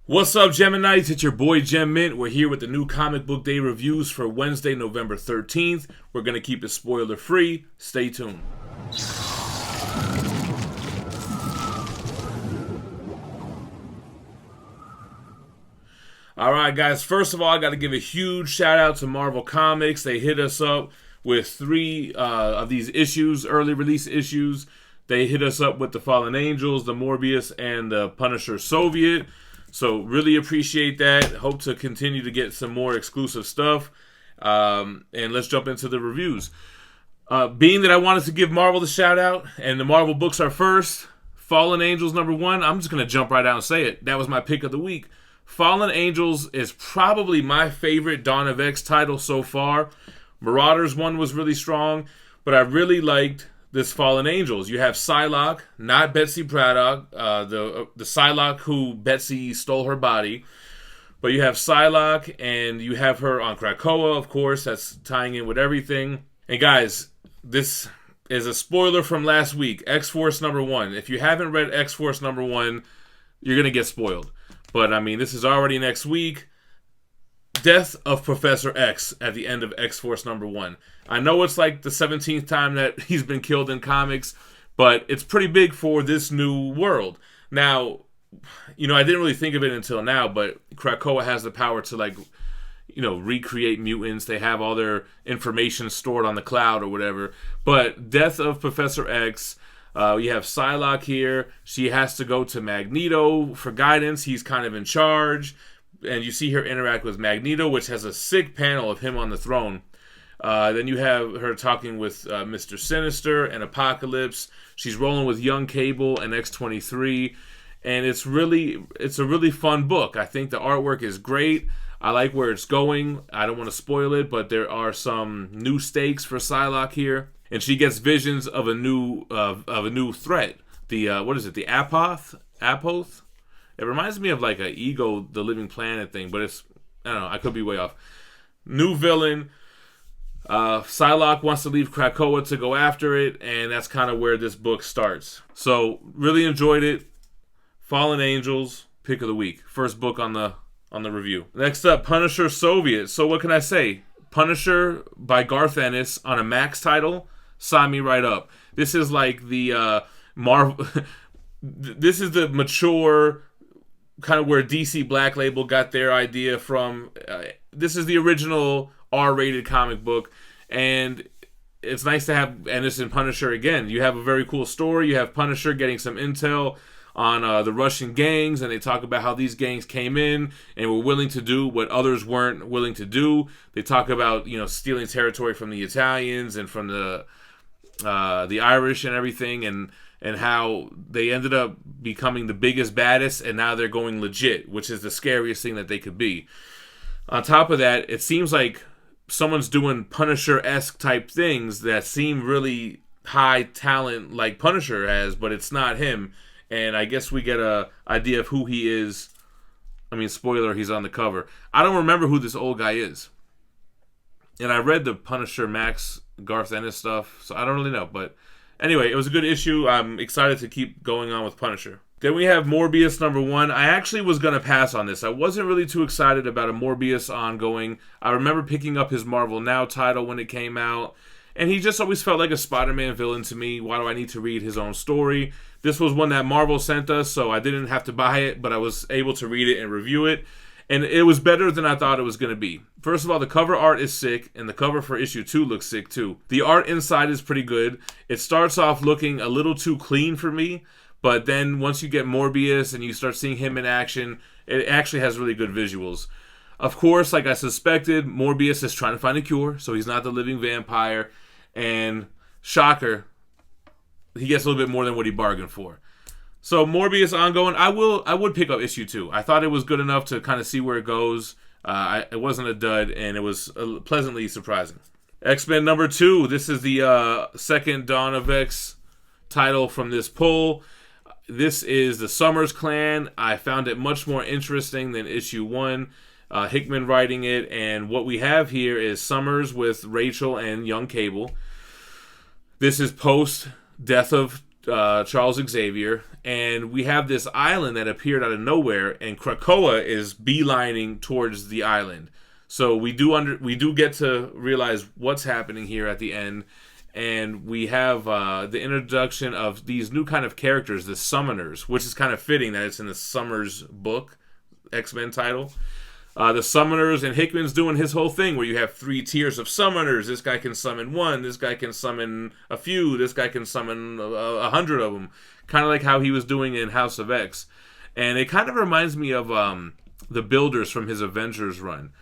What's up, Geminites? It's your boy Gem Mint. We're here with the new comic book day reviews for Wednesday, November 13th. We're going to keep it spoiler free. Stay tuned. Alright, guys. First of all, I got to give a huge shout out to Marvel Comics. They hit us up with three of these issues, early release issues. They hit us up with the Fallen Angels, the Morbius, and the Punisher Soviet. So really appreciate that. Hope to continue to get some more exclusive stuff. And let's jump into the reviews. Being that I wanted to give Marvel the shout out, and the Marvel books are first, Fallen Angels #1, I'm just going to jump right out and say it. That was my pick of the week. Fallen Angels is probably my favorite Dawn of X title so far. Marauders 1 was really strong, but I really liked this Fallen Angels. You have Psylocke, not Betsy Braddock, the Psylocke who Betsy stole her body. But you have Psylocke, and you have her on Krakoa, of course. That's tying in with everything. And guys, this is a spoiler from last week, X-Force #1. If you haven't read X-Force #1, you're going to get spoiled. But, I mean, this is already next week. Death of Professor X at the end of X-Force #1. I know it's like the 17th time that he's been killed in comics, but it's pretty big for this new world. Now, you know, I didn't really think of it until now, but Krakoa has the power to, like, you know, recreate mutants. They have all their information stored on the cloud or whatever. But Death of Professor X, you have Psylocke here. She has to go to Magneto for guidance. He's kind of in charge. And you see her interact with Magneto, which has a sick panel of him on the throne. Then you have her talking with Mr. Sinister and Apocalypse. She's rolling with Young Cable and X-23. And it's a really fun book. I think the artwork is great. I like where it's going. I don't want to spoil it, but there are some new stakes for Psylocke here. And she gets visions of a new threat. The what is it? The Apoth? It reminds me of like a Ego, the Living Planet thing, but it's, I don't know, I could be way off. New villain. Psylocke wants to leave Krakoa to go after it, and that's kind of where this book starts. So, really enjoyed it. Fallen Angels, pick of the week. First book on the review. Next up, Punisher Soviet. So what can I say? Punisher by Garth Ennis on a Max title. Sign me right up. This is like the Marvel... This is the mature... kind of where DC Black Label got their idea from. This is the original R-rated comic book, and it's nice to have Ennis and Punisher again. You have a very cool story. You have Punisher getting some intel on the Russian gangs, and they talk about how these gangs came in and were willing to do what others weren't willing to do. They talk about, you know, stealing territory from the Italians and from the Irish and everything, and how they ended up becoming the biggest, baddest, and now they're going legit, which is the scariest thing that they could be. On top of that, it seems like someone's doing Punisher-esque type things that seem really high talent like Punisher has, but it's not him. And I guess we get a idea of who he is. I mean, spoiler, he's on the cover. I don't remember who this old guy is. And I read the Punisher Max Garth Ennis stuff, so I don't really know, but... Anyway, it was a good issue. I'm excited to keep going on with Punisher. Then we have Morbius #1. I actually was going to pass on this. I wasn't really too excited about a Morbius ongoing. I remember picking up his Marvel Now title when it came out, and he just always felt like a Spider-Man villain to me. Why do I need to read his own story? This was one that Marvel sent us, so I didn't have to buy it, but I was able to read it and review it. And it was better than I thought it was going to be. First of all, the cover art is sick, and the cover for issue 2 looks sick too. The art inside is pretty good. It starts off looking a little too clean for me, but then once you get Morbius and you start seeing him in action, it actually has really good visuals. Of course, like I suspected, Morbius is trying to find a cure, so he's not the living vampire. And shocker, he gets a little bit more than what he bargained for. So Morbius ongoing, I would pick up issue 2. I thought it was good enough to kind of see where it goes. It wasn't a dud, and it was pleasantly surprising. X-Men #2. This is the second Dawn of X title from this pull. This is the Summers Clan. I found it much more interesting than issue 1. Hickman writing it, and what we have here is Summers with Rachel and Young Cable. This is post Death of Charles Xavier, and we have this island that appeared out of nowhere, and Krakoa is beelining towards the island. So we do get to realize what's happening here at the end, and we have the introduction of these new kind of characters, the Summoners, which is kind of fitting that it's in the Summers book, X-Men title. The Summoners, and Hickman's doing his whole thing where you have 3 tiers of Summoners. This guy can summon 1, this guy can summon a few, this guy can summon 100 of them. Kind of like how he was doing in House of X. And it kind of reminds me of the Builders from his Avengers run.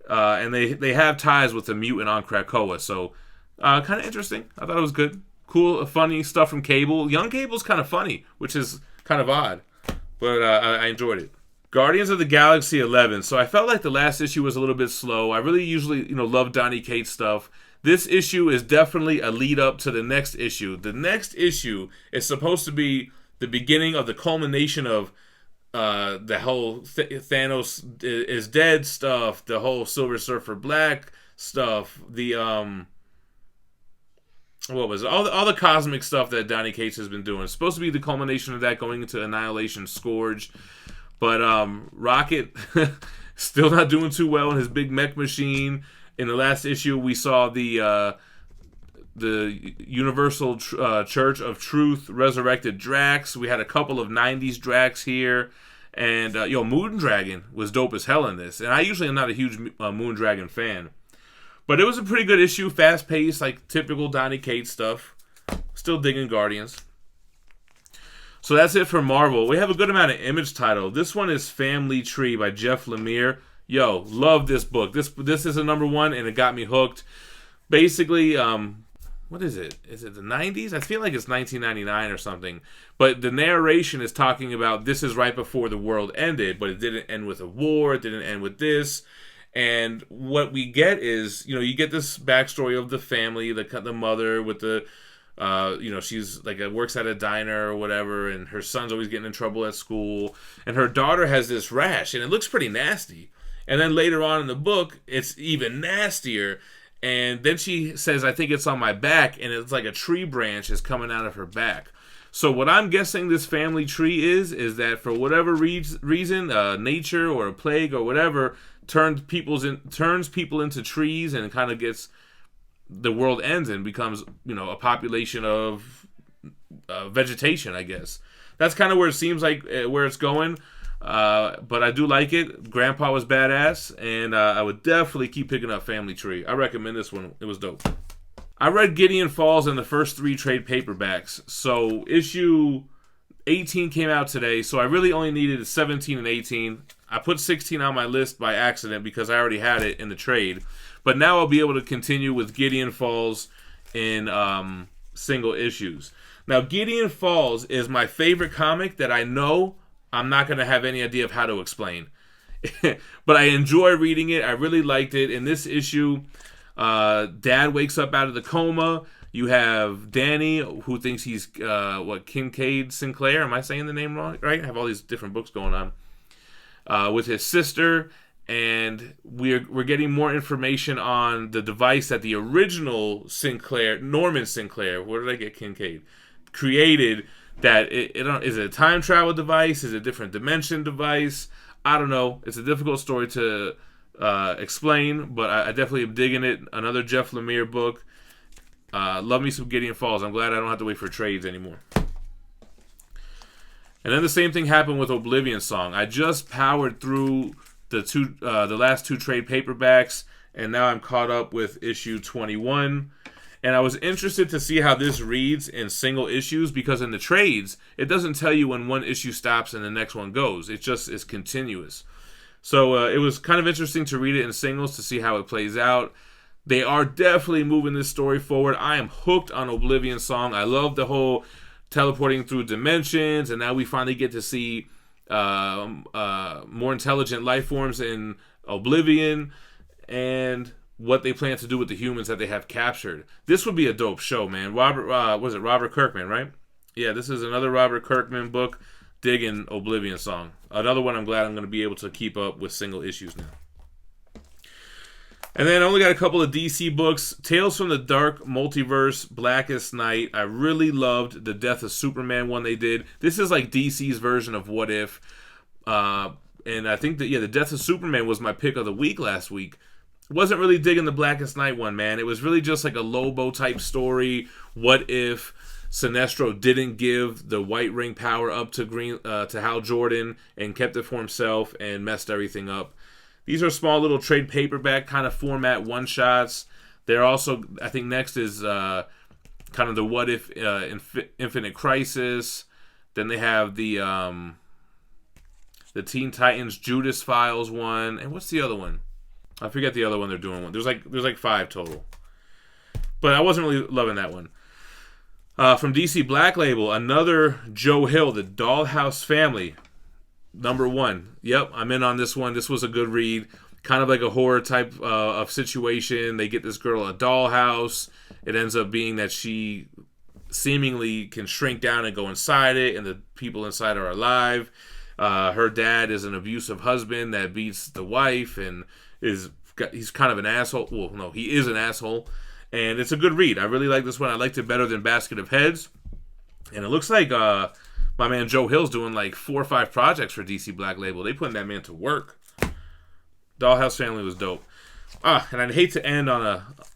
And they have ties with the mutant on Krakoa, so kind of interesting. I thought it was good. Cool, funny stuff from Cable. Young Cable's kind of funny, which is kind of odd, but I enjoyed it. Guardians of the Galaxy 11. So I felt like the last issue was a little bit slow. I really usually, love Donny Cates stuff. This issue is definitely a lead up to the next issue. The next issue is supposed to be the beginning of the culmination of the whole Thanos is dead stuff, the whole Silver Surfer Black stuff, the what was it? All the cosmic stuff that Donny Cates has been doing. It's supposed to be the culmination of that going into Annihilation Scourge. But Rocket still not doing too well in his big mech machine. In the last issue, we saw the Universal Church of Truth resurrected Drax. We had a couple of 90s Drax here. And, Moondragon was dope as hell in this. And I usually am not a huge Moondragon fan. But it was a pretty good issue, fast-paced, like typical Donny Cates stuff. Still digging Guardians. So that's it for Marvel. We have a good amount of Image title. This one is Family Tree by Jeff Lemire. Yo, love this book. This is a #1, and it got me hooked. Basically, what is it? Is it the 90s? I feel like it's 1999 or something. But the narration is talking about this is right before the world ended, but it didn't end with a war. It didn't end with this. And what we get is, you get this backstory of the family, the mother with the... she's like works at a diner or whatever, and her son's always getting in trouble at school, and her daughter has this rash, and it looks pretty nasty. And then later on in the book, it's even nastier. And then she says, "I think it's on my back," and it's like a tree branch is coming out of her back. So what I'm guessing this family tree is that for whatever reason, nature or a plague or whatever turns people into trees, and kind of gets. The world ends and becomes, a population of vegetation, I guess. That's kind of where it seems like where it's going. But I do like it. Grandpa was badass, and I would definitely keep picking up Family Tree. I recommend this one. It was dope. I read Gideon Falls in the first 3 trade paperbacks. So issue 18 came out today, so I really only needed 17 and 18. I put 16 on my list by accident because I already had it in the trade. But now I'll be able to continue with Gideon Falls in single issues. Now, Gideon Falls is my favorite comic that I know I'm not going to have any idea of how to explain. But I enjoy reading it. I really liked it. In this issue, Dad wakes up out of the coma. You have Danny, who thinks he's, Kincaid Sinclair. Am I saying the name wrong? Right? I have all these different books going on. With his sister. And we're getting more information on the device that the original Sinclair, Norman Sinclair, where did I get Kincaid, created. That is it a time travel device? Is it a different dimension device? I don't know. It's a difficult story to explain, but I definitely am digging it. Another Jeff Lemire book. Love me some Gideon Falls. I'm glad I don't have to wait for trades anymore. And then the same thing happened with Oblivion Song. I just powered through the last 2 trade paperbacks, and now I'm caught up with issue 21. And I was interested to see how this reads in single issues, because in the trades, it doesn't tell you when one issue stops and the next one goes. It just is continuous. So it was kind of interesting to read it in singles to see how it plays out. They are definitely moving this story forward. I am hooked on Oblivion Song. I love the whole teleporting through dimensions, and now we finally get to see more intelligent life forms in Oblivion, and what they plan to do with the humans that they have captured. This would be a dope show, man. Robert Kirkman, right? Yeah, this is another Robert Kirkman book. Digging Oblivion Song. Another one I'm glad I'm going to be able to keep up with single issues now. And then I only got a couple of DC books. Tales from the Dark Multiverse, Blackest Night. I really loved the Death of Superman one they did. This is like DC's version of What If. And I think that, the Death of Superman was my pick of the week last week. Wasn't really digging the Blackest Night one, man. It was really just like a Lobo type story. What if Sinestro didn't give the White Ring power up to Hal Jordan and kept it for himself and messed everything up? These are small little trade paperback kind of format one-shots. They're also, I think next is kind of the What If Infinite Crisis. Then they have the Teen Titans Judas Files one. And what's the other one? I forget the other one they're doing. There's like 5 total. But I wasn't really loving that one. From DC Black Label, another Joe Hill, The Dollhouse Family. #1. Yep, I'm in on this one. This was a good read. Kind of like a horror type of situation. They get this girl a dollhouse. It ends up being that she seemingly can shrink down and go inside it, and the people inside are alive. Her dad is an abusive husband that beats the wife, and he's kind of an asshole. Well, no, he is an asshole. And it's a good read. I really like this one. I liked it better than Basket of Heads. And it looks like my man Joe Hill's doing like 4 or 5 projects for DC Black Label. They putting that man to work. Dollhouse Family was dope. And I'd hate to end on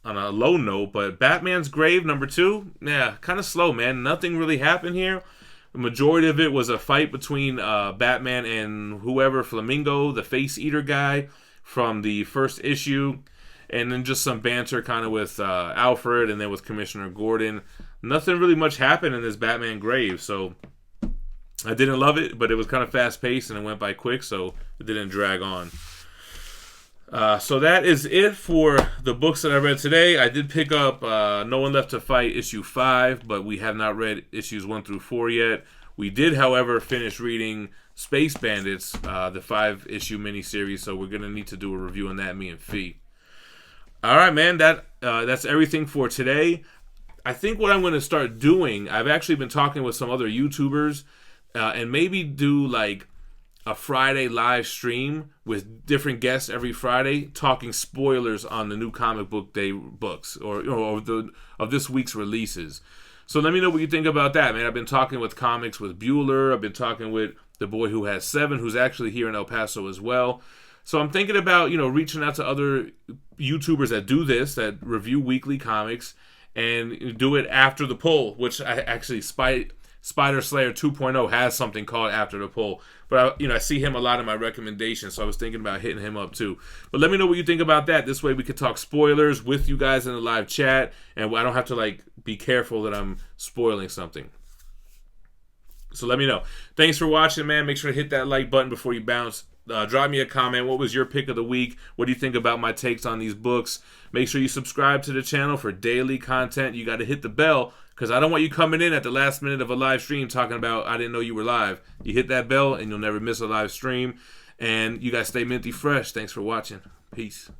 a low note, but Batman's Grave #2, yeah, kind of slow, man. Nothing really happened here. The majority of it was a fight between Batman and whoever, Flamingo, the face eater guy from the first issue, and then just some banter kind of with Alfred and then with Commissioner Gordon. Nothing really much happened in this Batman Grave, so I didn't love it, but it was kind of fast-paced and it went by quick, so it didn't drag on. So that is it for the books that I read today. I did pick up No One Left to Fight issue 5, but we have not read issues 1 through 4 yet. We did, however, finish reading Space Bandits, the 5-issue miniseries, so we're going to need to do a review on that, me and Fee. All right, man, that's everything for today. I think what I'm going to start doing, I've actually been talking with some other YouTubers, and maybe do like a Friday live stream with different guests every Friday, talking spoilers on the new comic book day books or of this week's releases. So let me know what you think about that, man. I've been talking with comics with Bueller. I've been talking with the boy who has 7, who's actually here in El Paso as well. So I'm thinking about, reaching out to other YouTubers that do this, that review weekly comics, and do it after the poll, which I actually Spider Slayer 2.0 has something called After the Poll. But I see him a lot in my recommendations, so I was thinking about hitting him up too. But let me know what you think about that. This way we could talk spoilers with you guys in the live chat, and I don't have to be careful that I'm spoiling something. So let me know. Thanks for watching, man. Make sure to hit that like button before you bounce. Drop me a comment. What was your pick of the week? What do you think about my takes on these books? Make sure you subscribe to the channel for daily content. You got to hit the bell, because I don't want you coming in at the last minute of a live stream talking about, I didn't know you were live. You hit that bell and you'll never miss a live stream. And you guys stay minty fresh. Thanks for watching. Peace.